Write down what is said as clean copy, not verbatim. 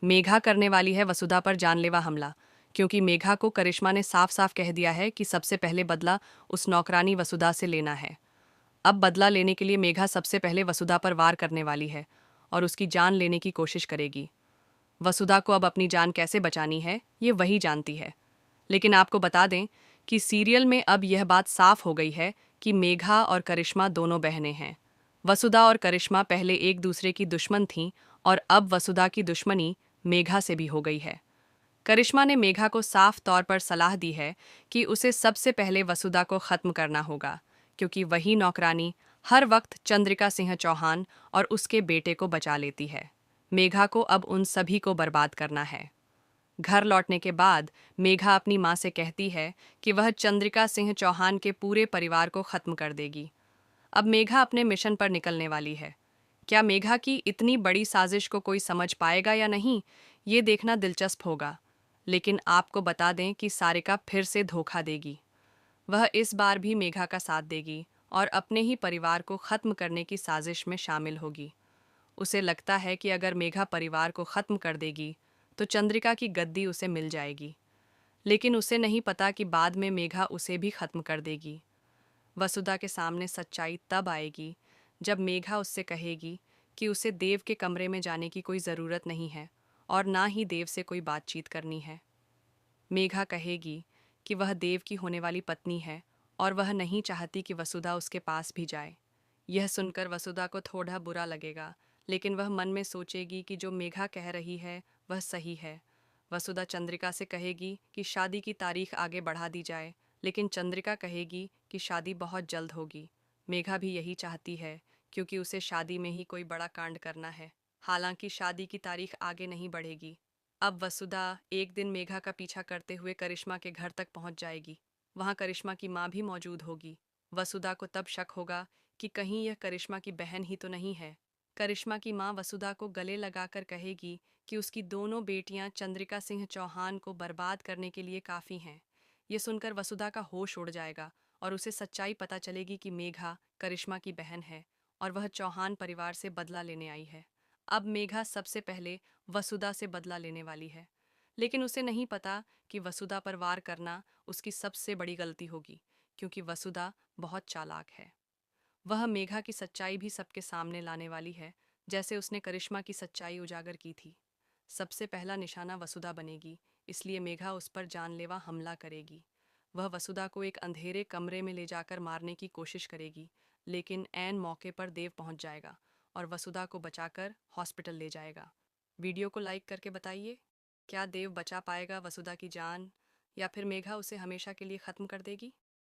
मेघा करने वाली है वसुधा पर जानलेवा हमला, क्योंकि मेघा को करिश्मा ने साफ साफ कह दिया है कि सबसे पहले बदला उस नौकरानी वसुधा से लेना है। अब बदला लेने के लिए मेघा सबसे पहले वसुधा पर वार करने वाली है और उसकी जान लेने की कोशिश करेगी। वसुधा को अब अपनी जान कैसे बचानी है ये वही जानती है। लेकिन आपको बता दें कि सीरियल में अब यह बात साफ हो गई है कि मेघा और करिश्मा दोनों बहनें हैं। वसुधा और करिश्मा पहले एक दूसरे की दुश्मन थीं और अब वसुधा की दुश्मनी मेघा से भी हो गई है। करिश्मा ने मेघा को साफ तौर पर सलाह दी है कि उसे सबसे पहले वसुधा को खत्म करना होगा, क्योंकि वही नौकरानी हर वक्त चंद्रिका सिंह चौहान और उसके बेटे को बचा लेती है। मेघा को अब उन सभी को बर्बाद करना है। घर लौटने के बाद मेघा अपनी मां से कहती है कि वह चंद्रिका सिंह चौहान के पूरे परिवार को खत्म कर देगी। अब मेघा अपने मिशन पर निकलने वाली है। क्या मेघा की इतनी बड़ी साजिश को कोई समझ पाएगा या नहीं, ये देखना दिलचस्प होगा। लेकिन आपको बता दें कि सारिका फिर से धोखा देगी। वह इस बार भी मेघा का साथ देगी और अपने ही परिवार को खत्म करने की साजिश में शामिल होगी। उसे लगता है कि अगर मेघा परिवार को खत्म कर देगी तो चंद्रिका की गद्दी उसे मिल जाएगी। लेकिन उसे नहीं पता कि बाद में मेघा उसे भी खत्म कर देगी। वसुधा के सामने सच्चाई तब आएगी जब मेघा उससे कहेगी कि उसे देव के कमरे में जाने की कोई ज़रूरत नहीं है और ना ही देव से कोई बातचीत करनी है। मेघा कहेगी कि वह देव की होने वाली पत्नी है और वह नहीं चाहती कि वसुधा उसके पास भी जाए। यह सुनकर वसुधा को थोड़ा बुरा लगेगा, लेकिन वह मन में सोचेगी कि जो मेघा कह रही है वह सही है। वसुधा चंद्रिका से कहेगी कि शादी की तारीख आगे बढ़ा दी जाए, लेकिन चंद्रिका कहेगी कि शादी बहुत जल्द होगी। मेघा भी यही चाहती है, क्योंकि उसे शादी में ही कोई बड़ा कांड करना है। हालांकि शादी की तारीख आगे नहीं बढ़ेगी। अब वसुधा एक दिन मेघा का पीछा करते हुए करिश्मा के घर तक पहुंच जाएगी। वहां करिश्मा की मां भी मौजूद होगी। वसुधा को तब शक होगा कि कहीं यह करिश्मा की बहन ही तो नहीं है। करिश्मा की मां वसुधा को गले लगाकर कहेगी कि उसकी दोनों बेटियां चंद्रिका सिंह चौहान को बर्बाद करने के लिए काफ़ी हैं। ये सुनकर वसुधा का होश उड़ जाएगा और उसे सच्चाई पता चलेगी कि मेघा करिश्मा की बहन है और वह चौहान परिवार से बदला लेने आई है। अब मेघा सबसे पहले वसुधा से बदला लेने वाली है, लेकिन उसे नहीं पता कि वसुधा पर वार करना उसकी सबसे बड़ी गलती होगी, क्योंकि वसुधा बहुत चालाक है। वह मेघा की सच्चाई भी सबके सामने लाने वाली है, जैसे उसने करिश्मा की सच्चाई उजागर की थी। सबसे पहला निशाना वसुधा बनेगी, इसलिए मेघा उस पर जानलेवा हमला करेगी। वह वसुधा को एक अंधेरे कमरे में ले जाकर मारने की कोशिश करेगी, लेकिन ऐन मौके पर देव पहुंच जाएगा और वसुधा को बचाकर हॉस्पिटल ले जाएगा। वीडियो को लाइक करके बताइए, क्या देव बचा पाएगा वसुधा की जान, या फिर मेघा उसे हमेशा के लिए ख़त्म कर देगी?